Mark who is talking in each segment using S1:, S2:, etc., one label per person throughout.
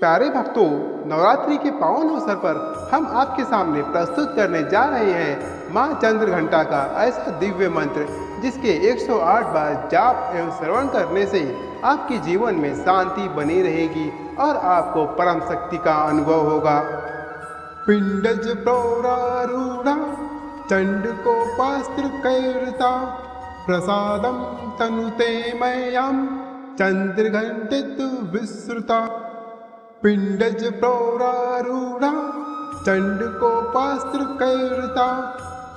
S1: प्यारे भक्तों, नवरात्रि के पावन अवसर पर हम आपके सामने प्रस्तुत करने जा रहे हैं माँ चंद्रघंटा का ऐसा दिव्य मंत्र जिसके 108 बार जाप एवं श्रवण करने से आपके जीवन में शांति बनी रहेगी और आपको परम शक्ति का अनुभव होगा। पिंडज प्रौरारूढ़ा चंडकोपास्त्र कैर्ता प्रसादम तनुते मय्यम चंद्रघंटित विश्रुता। पिंडज प्रौरारूढ़ा चंडकोपास्त्र कैर्ता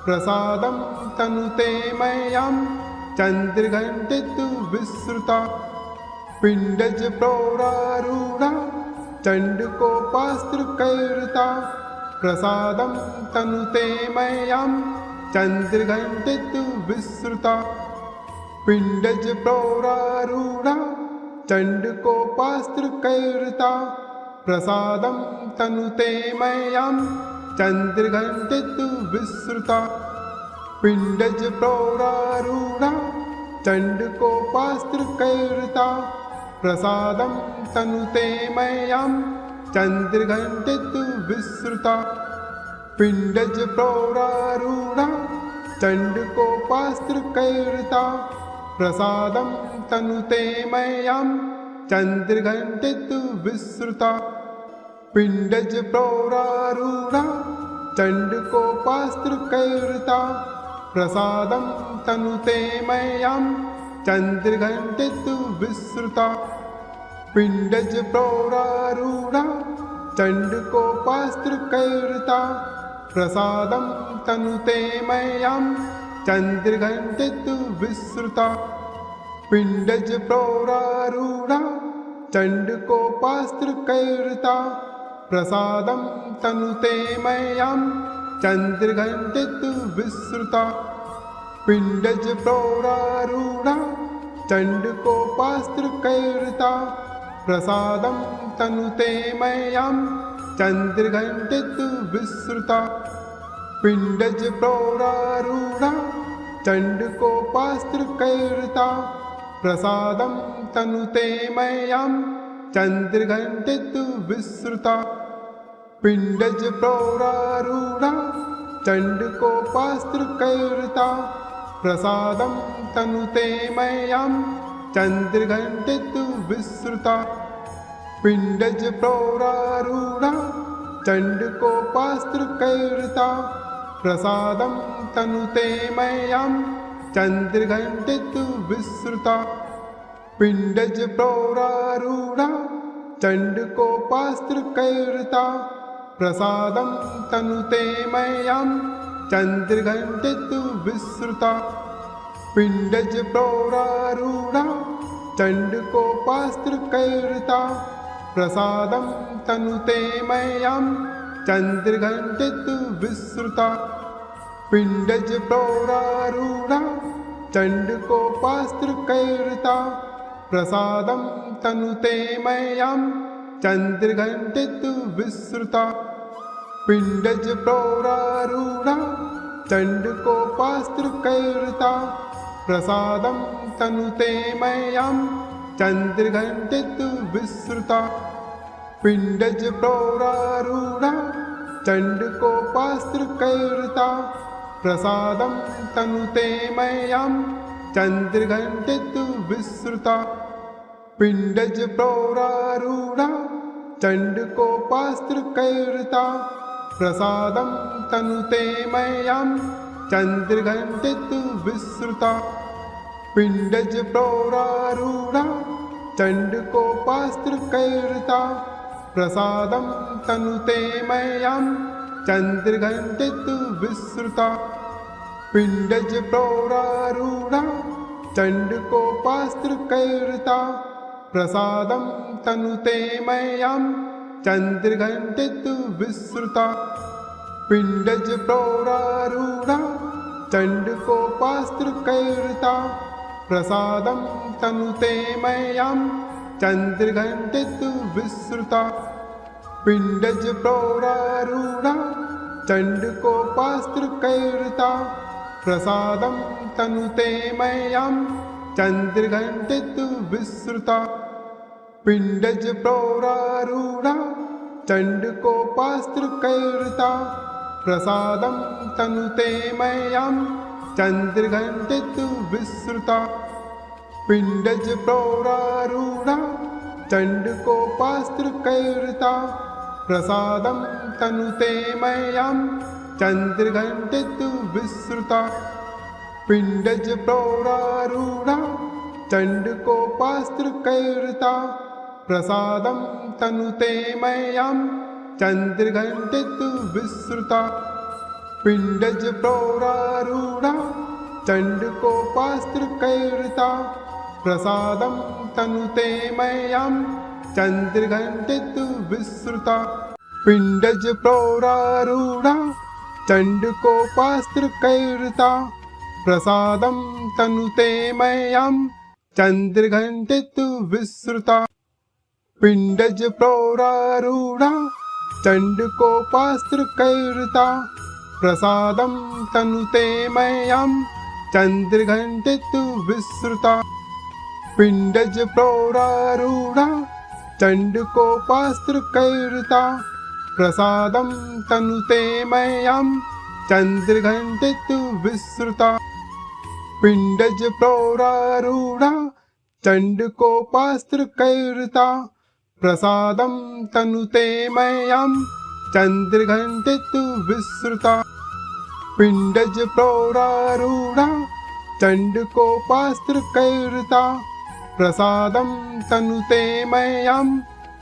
S1: प्रसादम तनुते मय्यम चंद्रघंटित विश्रुता। पिंडज प्रौरारूढ़ा चंडकोपास्त्र कैर्ता प्रसादम तनुते मय्यम चंद्रघंटित विश्रुता। पिंडज प्रौरारूढ़ा चंडकोपास्त्र कैर्ता प्रसादम तनुते मय्यम चंद्रघंटित विश्रुता। पिंडज प्रौरारूढ़ा चंडकोपास्त्र कैर्ता प्रसादम तनुते मय्यम चंद्रघंटित विश्रुता। पिंडज प्रौरारूढ़ा चंडकोपास्त्र कैर्ता प्रसादम तनुते मय्यम चंद्रघंटित विश्रुता। पिंडज प्रौरारूढ़ा चंडकोपास्त्र कैर्ता प्रसादम तनुते मय्यम चंद्रघंटित विश्रुता। पिंडज प्रौरारूढ़ा चंडकोपास्त्र कैर्ता प्रसादम तनुते मय्यम चंद्रघंटित विश्रुता। पिंडज प्रौरारूढ़ा चंडकोपास्त्र कैर्ता प्रसादम तनुते मय्यम चंद्रघंटित विश्रुता। पिंडज प्रौरारूढ़ा चंडकोपास्त्र कैर्ता प्रसादम तनुते मय्यम चंद्रघंटित विश्रुता। पिंडज प्रौरारूढ़ा चंडकोपास्त्र कैर्ता प्रसादम तनुते मय्यम चंद्रघंटित विश्रुता। पिंडज प्रौरारूढ़ा चंडकोपास्त्र कैर्ता प्रसादम तनुते मय्यम चंद्रघंटित विश्रुता। पिंडज प्रौरारूढ़ा चंडकोपास्त्र कैर्ता प्रसादम तनुते मय्यम चंद्रघंटित विश्रुता। पिंडज प्रौरारूढ़ा चंडकोपास्त्र कैर्ता प्रसादम तनुते मय्यम चंद्रघंटित विश्रुता। पिंडज प्रौरारूढ़ा चंडकोपास्त्र कैर्ता प्रसादम तनुते मय्यम चंद्रघंटित विश्रुता। पिंडज प्रौरारूढ़ा चंडकोपास्त्र कैर्ता प्रसादम तनुते मय्यम चंद्रघंटित विश्रुता। पिंडज प्रौरारूढ़ा चंडकोपास्त्र कैर्ता प्रसादम तनुते मय्यम चंद्रघंटित विश्रुता। पिंडज प्रौरारूढ़ा चंडकोपास्त्र कैर्ता प्रसादम तनुते मय्यम चंद्रघंटित विश्रुता। पिंडज प्रौरारूढ़ा चंडकोपास्त्र कैर्ता प्रसादम तनुते मय्यम चंद्रघंटित विश्रुता। पिंडज प्रौरारूढ़ा चंडकोपास्त्र कैर्ता प्रसादम तनुते मय्यम चंद्रघंटित विश्रुता। पिंडज प्रौरारूढ़ा चंडकोपास्त्र कैर्ता प्रसादम तनुते मय्यम चंद्रघंटित विश्रुता। पिंडज प्रौरारूढ़ा चंडकोपास्त्र कैर्ता प्रसादम तनुते मय्यम चंद्रघंटित विश्रुता। पिंडज प्रौरारूढ़ा चंडकोपास्त्र कैर्ता प्रसादम तनुते मय्यम चंद्रघंटित विश्रुता। पिंडज प्रौरारूढ़ा चंडकोपास्त्रकैर्ता प्रसादं तनुते मह्यं चंद्रघंटितु विश्रुता। पिंडज प्रौरारूढ़ा चंडकोपास्त्रकैर्ता प्रसादं तनुते मह्यं चंद्रघंटितु विश्रुता। पिंडज प्रौरारूढ़ा चंडकोपास्त्रकैर्ता प्रसादं तनुते मह्यं चंद्रघंटितु विश्रुता। पिंडज प्रौरारूढ़ा चंडकोपास्त्रकैर्ता प्रसादं तनुते मह्यं चंद्रघंटितु विश्रुता। पिंडज प्रौरारूढ़ा चंडकोपास्त्रकैर्ता प्रसादं तनुते मह्यं चंद्रघंटितु विश्रुता। पिंडज प्रौरारूढ़ा चंडकोपास्त्रकैर्ता प्रसादं तनुते मह्यं चंद्रघंटितु विश्रुता। पिंडज प्रौरारूढ़ा चंडकोपास्त्रकैर्ता प्रसादं तनुते मह्यं चंद्रघंटितु विश्रुता। पिंडज प्रौरारूढ़ा चंडकोपास्त्रकैर्ता प्रसादं तनुते मह्यं चंद्रघंटितु विश्रुता। पिंडज प्रौरारूढ़ा चंडकोपास्त्रकैर्ता प्रसादं तनुते मह्यं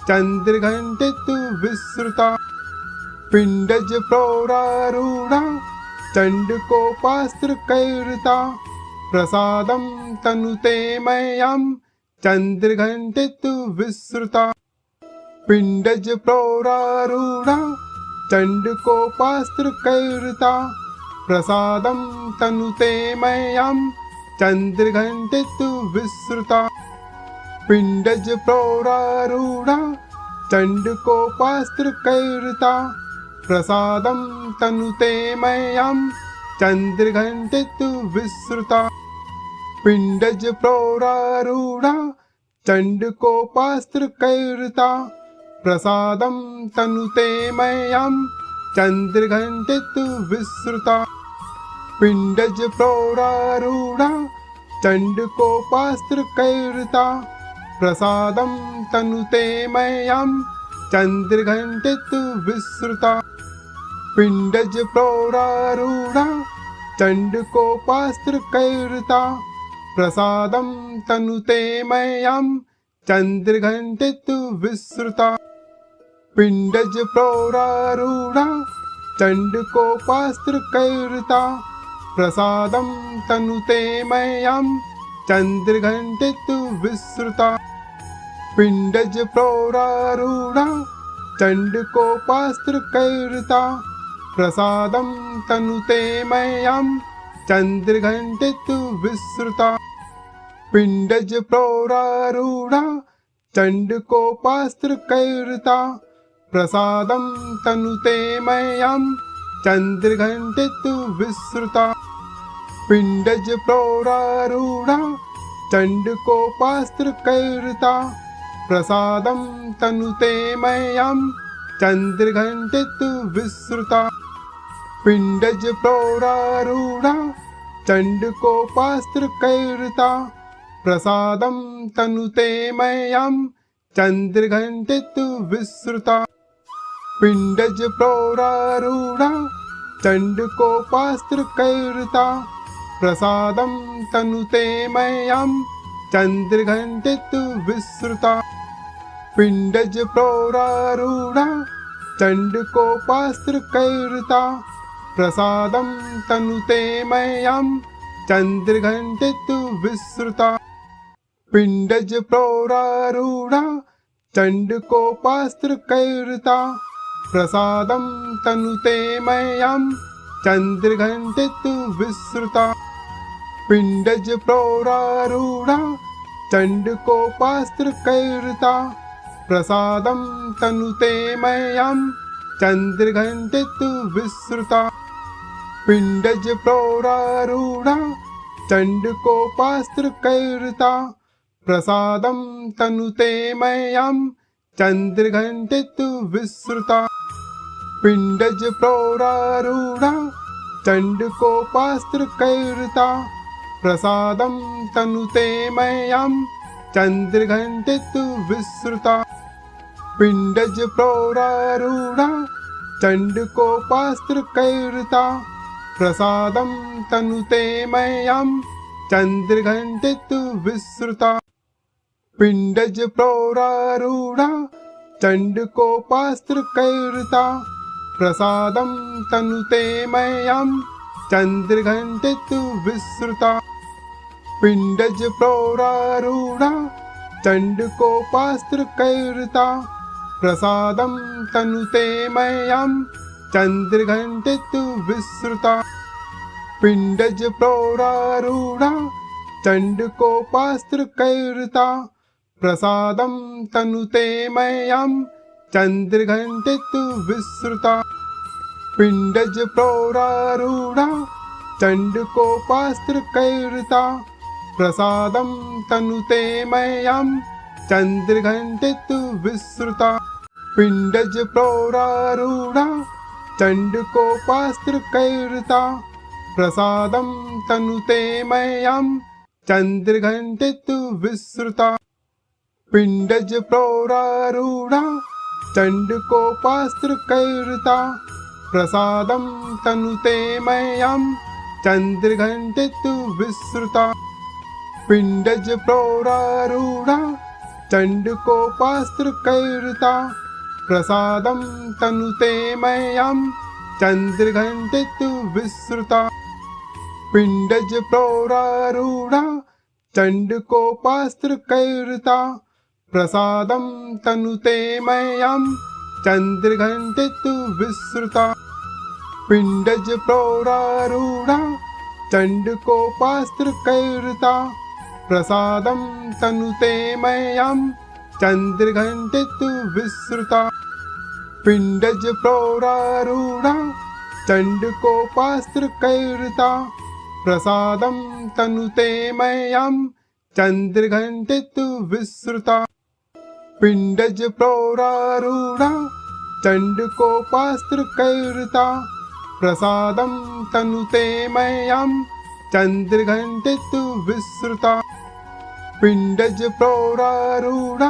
S1: चंद्रघंटितु विश्रुता। पिंडज प्रौरारूढ़ा चंडकोपास्त्रकैर्ता प्रसादं तनुते मह्यं चंद्रघंटितु विश्रुता। पिंडज प्रौरारूढ़ा चंडकोपास्त्रकैर्ता प्रसादं तनुते मह्यं चंद्रघंटितु विश्रुता। पिंडज प्रौरारूढ़ा चंडकोपास्त्रकैर्ता प्रसादं तनुते मह्यं चंद्रघंटितु विश्रुता। पिंडज प्रौरारूढ़ा चंडकोपास्त्रकैर्ता प्रसादं तनुते मह्यं चंद्रघंटितु विश्रुता। पिंडज प्रौरारूढ़ा चंडकोपास्त्रकैर्ता प्रसादं तनुते मह्यं चंद्रघंटितु विश्रुता। पिंडज प्रौरारूढ़ा चंडकोपास्त्रकैर्ता प्रसादं तनुते मह्यं चंद्रघंटितु विश्रुता। पिंडज प्रौरारूढ़ा चंडकोपास्त्रकैर्ता प्रसादं तनुते मह्यं चंद्रघंटितु विश्रुता। पिंडज प्रौरारूढ़ा चंडकोपास्त्रकैर्ता प्रसादं तनुते मह्यं चंद्रघंटितु विश्रुता। पिंडज प्रौरारूढ़ा चंडकोपास्त्रकैर्ता प्रसादं तनुते मह्यं चंद्रघंटितु विश्रुता। पिंडज प्रौरारूढ़ा चंडकोपास्त्रकैर्ता प्रसादं तनुते मह्यं चंद्रघंटितु विश्रुता। पिंडज प्रौरारूढ़ा चंडकोपास्त्रकैर्ता प्रसादं तनुते मह्यं चंद्रघंटितु विश्रुता। पिंडज प्रौरारूढ़ा चंडकोपास्त्रकैर्ता प्रसादं तनुते मह्यं चंद्रघंटितु विश्रुता। पिंडज प्रौरारूढ़ा चंडकोपास्त्रकैर्ता प्रसादं तनुते मह्यं चंद्रघंटितु विश्रुता। पिंडज प्रौरारूढ़ा चंडकोपास्त्रकैर्ता प्रसादं तनुते मह्यं चंद्रघंटितु विश्रुता। पिंडज प्रौरारूढ़ा चंडकोपास्त्रकैर्ता प्रसादं तनुते मह्यं चंद्रघंटितु विश्रुता। पिंडज प्रौरारूढ़ा चंडकोपास्त्रकैर्ता प्रसादं तनुते मह्यं चन्द्रघण्टितु विश्रुता पिण्डज प्रौरारूढा चण्डकोपास्त्रकैर्वृता प्रसादं तनुते मह्यं चन्द्रघण्टितु विश्रुता पिण्डज प्रौरारूढा चण्डकोपास्त्रकैर्वृता प्रसादं तनुते मह्यं चन्द्रघण्टितु विश्रुता पिण्डज प्रौरारूढा चण्डकोपास्त्रकैर्वृता प्रसादं तनुते मह्यं चन्द्रघण्टितु विश्रुता पिण्डज प्रौरारूढा चण्डकोपास्त्रकैर्वृता प्रसादं तनुते मह्यं चन्द्रघण्टितु विश्रुता पिण्डज प्रौरारूढा चण्डकोपास्त्रकैर्वृता प्रसादं तनुते मह्यं चन्द्रघण्टितु विश्रुता पिण्डज प्रौरारूढा चण्डकोपास्त्रकैर्वृता प्रसादं तनुते मह्यं चन्द्रघण्टितु विश्रुता पिण्डज प्रौरारूढा चण्डकोपास्त्रकैर्वृता प्रसादं तनुते मह्यं चन्द्रघण्टितु विश्रुता पिण्डज प्रौरारूढा चण्डकोपास्त्रकैर्वृता प्रसादं तनुते मह्यं चन्द्रघण्टितु विश्रुता पिण्डज प्रौरारूढा चण्डकोपास्त्रकैर्वृता प्रसादं तनुते मह्यं चन्द्रघण्टितु विश्रुता पिण्डज प्रौरारूढा चण्डकोपास्त्रकैर्वृता प्रसादं तनुते मह्यं चन्द्रघण्टितु विश्रुता पिण्डज प्रौरारूढा चण्डकोपास्त्रकैर्वृता प्रसादं तनुते मह्यं चन्द्रघण्टितु विश्रुता पिण्डज प्रौरारूढा चण्डकोपास्त्रकैर्वृता प्रसादं तनुते मह्यं चन्द्रघण्टितु विश्रुता पिण्डज प्रौरारूढा चण्डकोपास्त्रकैर्वृता प्रसादं तनुते मह्यं चन्द्रघण्टितु विश्रुता पिण्डज प्रौरारूढा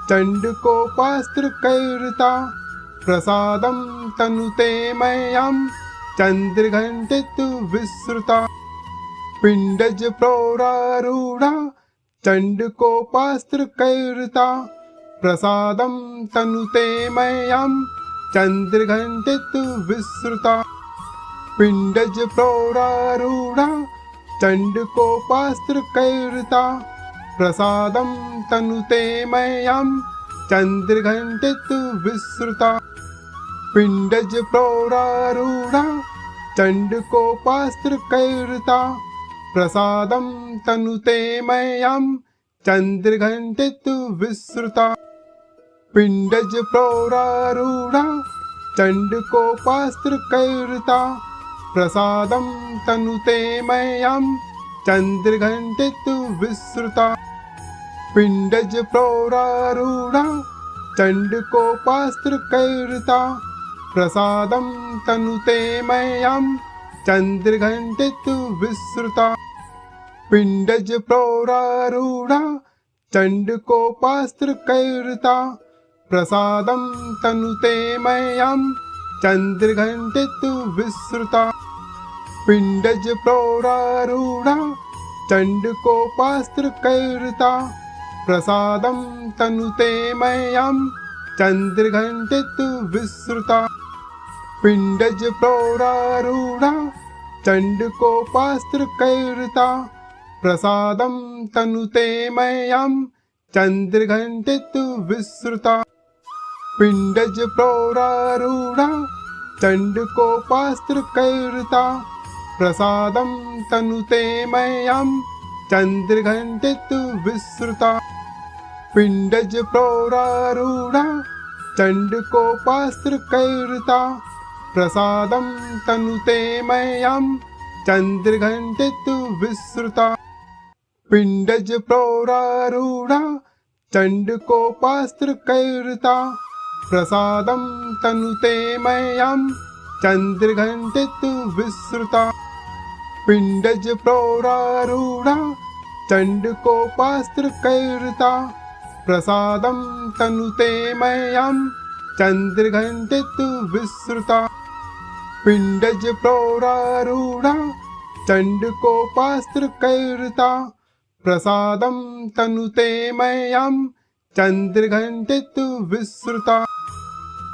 S1: चण्डकोपास्त्रकैर्वृता प्रसादं तनुते मह्यं चन्द्रघण्टितु विश्रुता पिण्डज प्रौरारूढा चण्डकोपास्त्रकैर्वृता प्रसादं तनुते मह्यं चन्द्रघण्टितु विश्रुता पिण्डज प्रौरारूढा चण्डकोपास्त्रकैर्वृता प्रसादं तनुते मह्यं चन्द्रघण्टितु विश्रुता पिण्डज प्रौरारूढा चण्डकोपास्त्रकैर्वृता प्रसादं तनुते मह्यं चन्द्रघण्टितु विश्रुता पिण्डज प्रौरारूढा चण्डकोपास्त्रकैर्वृता प्रसादं तनुते मह्यं चन्द्रघण्टितु विश्रुता पिण्डज प्रौरारूढा चण्डकोपास्त्रकैर्वृता प्रसादं तनुते मह्यं चन्द्रघण्टितु विश्रुता पिण्डज प्रौरारूढा चण्डकोपास्त्रकैर्वृता प्रसादं तनुते मह्यं चन्द्रघण्टितु विश्रुता पिण्डज प्रौरारूढा चण्डकोपास्त्रकैर्वृता प्रसादं तनुते मह्यं चन्द्रघण्टितु विश्रुता पिण्डज प्रौरारूढा चण्डकोपास्त्रकैर्वृता प्रसादं तनुते मह्यं चन्द्रघण्टितु विश्रुता पिण्डज प्रौरारूढा चण्डकोपास्त्रकैर्वृता प्रसादं तनुते मह्यं चन्द्रघण्टितु विश्रुता पिण्डज प्रौरारूढा चण्डकोपास्त्रकैर्वृता प्रसादं तनुते मह्यं चन्द्रघण्टितु विश्रुता पिंडज प्रौरारूढ़ा चण्डकोपास्त्रकैर्ता प्रसादं तनुते मह्यं चन्द्रघण्टितु विश्रुता। पिंडज प्रौरारूढ़ा चण्डकोपास्त्रकैर्ता प्रसादं तनुते मह्यं चन्द्रघण्टितु विश्रुता। पिंडज प्रौरारूढ़ा चण्डकोपास्त्रकैर्ता प्रसादं तनुते मह्यं चन्द्रघण्टितु विश्रुता।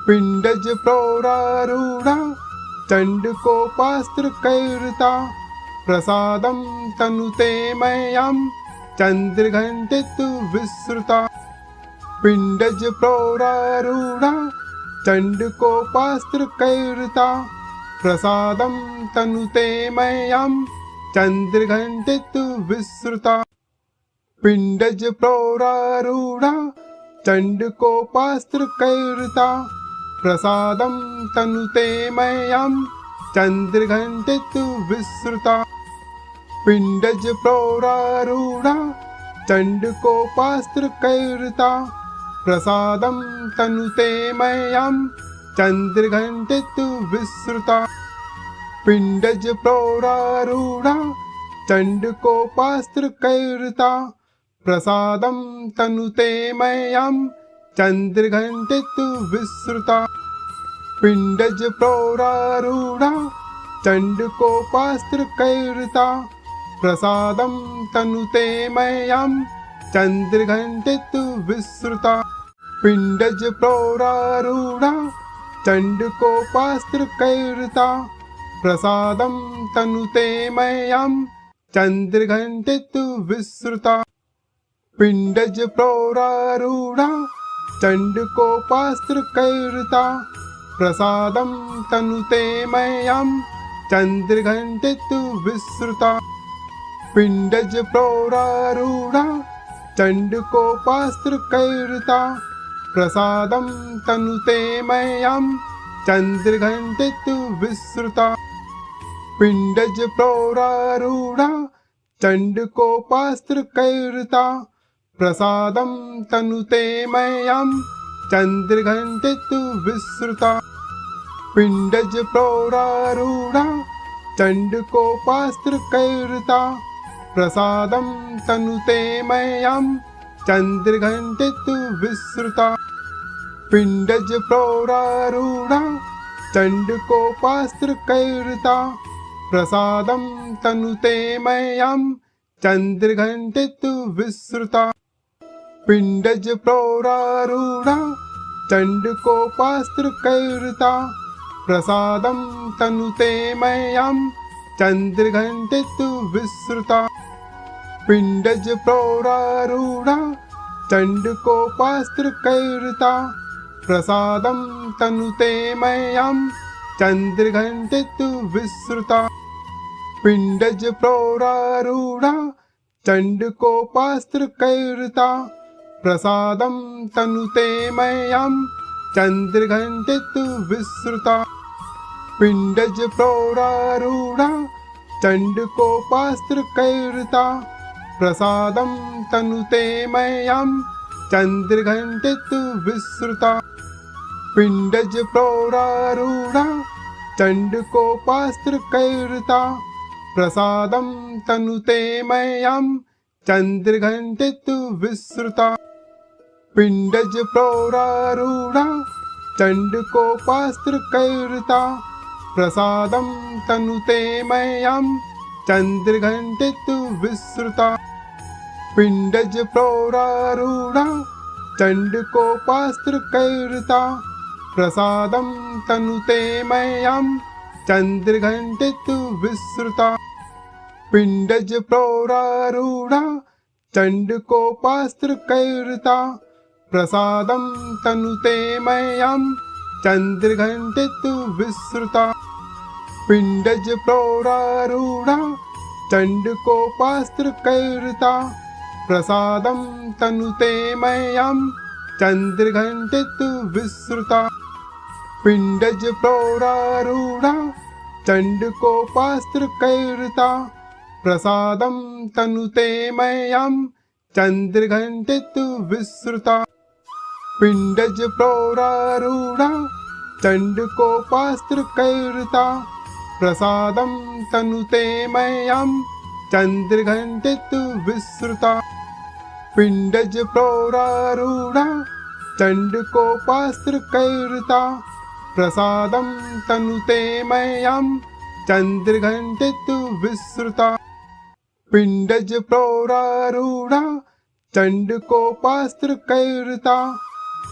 S1: पिंडज प्रौरारूढ़ा चण्डकोपास्त्रकैर्ता प्रसादं तनुते मह्यं चन्द्रघण्टितु विश्रुता। पिंडज प्रौरारूढ़ा चण्डकोपास्त्रकैर्ता प्रसादं तनुते मह्यं चन्द्रघण्टितु विश्रुता। पिंडज प्रौरारूढ़ा चण्डकोपास्त्रकैर्ता प्रसादं तनुते मह्यं चन्द्रघण्टितु विश्रुता। पिंडज प्रौरारूढ़ा चण्डकोपास्त्रकैर्ता प्रसादं तनुते मह्यं चन्द्रघण्टितु विश्रुता। पिंडज प्रौरारूढ़ा चण्डकोपास्त्रकैर्ता प्रसादं तनुते मह्यं चन्द्रघण्टितु विश्रुता। पिंडज प्रौरारूढ़ा चण्डकोपास्त्रकैर्ता प्रसादं तनुते मह्यं चन्द्रघण्टितु विश्रुता। पिंडज प्रौरारूढ़ा चण्डकोपास्त्रकैर्ता प्रसादं तनुते मह्यं चन्द्रघण्टितु विश्रुता। पिंडज प्रौरारूढ़ा चण्डकोपास्त्रकैर्ता प्रसादं तनुते मह्यं चन्द्रघण्टितु विश्रुता। पिंडज प्रौरारूढ़ा चण्डकोपास्त्रकैर्ता प्रसादं तनुते मह्यं चन्द्रघण्टितु विश्रुता। पिंडज प्रौरारूढ़ा चण्डकोपास्त्रकैर्ता प्रसादं तनुते मह्यं चन्द्रघण्टितु विश्रुता। पिंडज प्रौरारूढ़ा चण्डकोपास्त्रकैर्ता प्रसादं तनुते मह्यं चन्द्रघण्टितु विश्रुता। पिंडज प्रौरारूढ़ा चण्डकोपास्त्रकैर्ता प्रसादं तनुते मह्यं चन्द्रघण्टितु विश्रुता। पिंडज प्रौरारूढ़ा चण्डकोपास्त्रकैर्ता प्रसादं तनुते मह्यं चन्द्रघण्टितु विश्रुता। पिंडज प्रौरारूढ़ा चण्डकोपास्त्रकैर्ता प्रसादं तनुते मह्यं चन्द्रघण्टितु विश्रुता। पिंडज प्रौरारूढ़ा चण्डकोपास्त्रकैर्ता प्रसादं तनुते मह्यं चन्द्रघण्टितु विश्रुता। पिंडज प्रौरारूढ़ा चण्डकोपास्त्रकैर्ता प्रसादं तनुते मह्यं चन्द्रघण्टितु विश्रुता। पिंडज प्रौरारूढ़ा चण्डकोपास्त्रकैर्ता प्रसादं तनुते मह्यं चन्द्रघण्टितु विश्रुता। पिंडज प्रौरारूढ़ा चण्डकोपास्त्रकैर्ता प्रसादं तनुते मह्यं चन्द्रघण्टितु विश्रुता। पिंडज प्रौरारूढ़ा चण्डकोपास्त्रकैर्ता प्रसादं तनुते मह्यं चन्द्रघण्टितु विश्रुता। पिंडज प्रौरारूढ़ा चण्डकोपास्त्रकैर्ता प्रसादं तनुते मह्यं चन्द्रघण्टितु विश्रुता। पिंडज प्रौरारूढ़ा चण्डकोपास्त्रकैर्ता प्रसादं तनुते मह्यं चन्द्रघण्टितु विश्रुता। पिंडज प्रौरारूढ़ा चण्डकोपास्त्रकैर्ता प्रसादं तनुते मह्यं चन्द्रघण्टितु विश्रुता पिण्डज प्रौरारूढा चण्डकोपास्त्रकैर्वृता प्रसादं तनुते मह्यं चन्द्रघण्टितु विश्रुता पिण्डज प्रौरारूढा चण्डकोपास्त्रकैर्वृता प्रसादं तनुते मह्यं चन्द्रघण्टितु विश्रुता पिण्डज प्रौरारूढा चण्डकोपास्त्रकैर्वृता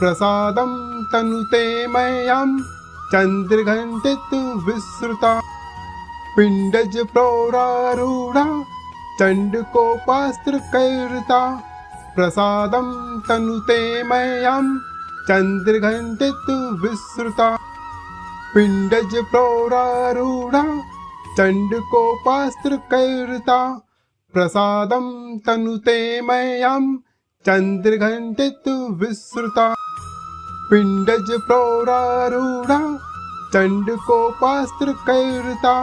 S1: प्रसादं तनुते मह्यं चन्द्रघण्टितु विश्रुता पिण्डज प्रौरारूढा चण्डकोपास्त्रकैर्वृता प्रसादं तनुते मह्यं चन्द्रघण्टितु विश्रुता पिण्डज प्रौरारूढा चण्डकोपास्त्रकैर्वृता प्रसादं तनुते मह्यं चन्द्रघण्टितु विश्रुता पिण्डज प्रौरारूढा चण्डकोपास्त्रकैर्वृता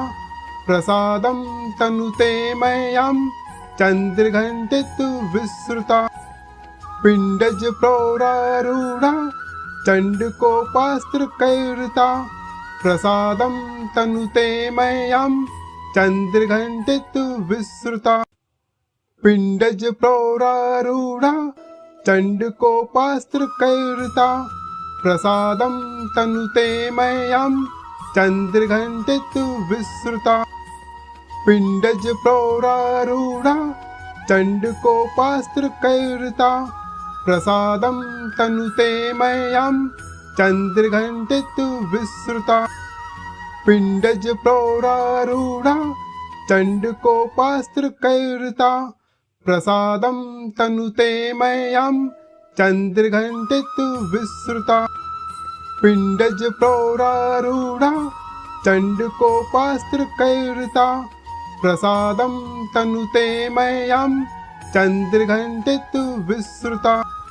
S1: प्रसादं तनुते मह्यं चन्द्रघण्टितु विश्रुता पिण्डज प्रौरारूढा चण्डकोपास्त्रकैर्वृता प्रसादं तनुते मह्यं चन्द्रघण्टितु विश्रुता पिण्डज प्रौरारूढा चण्डकोपास्त्रकैर्वृता प्रसादं तनुते मह्यं चन्द्रघण्टितु विश्रुता पिण्डज प्रौरारूढा चण्डकोपास्त्रकैर्वृता प्रसादं तनुते मह्यं चन्द्रघण्टितु विश्रुता पिण्डज प्रौरारूढा चण्डकोपास्त्रकैर्वृता प्रसादं तनुते मह्यं चन्द्रघण्टितु विश्रुता पिण्डज प्रौरारूढा चण्डकोपास्त्रकैर्वृता प्रसादं तनुते मह्यं चन्द्रघण्टितु विश्रुता।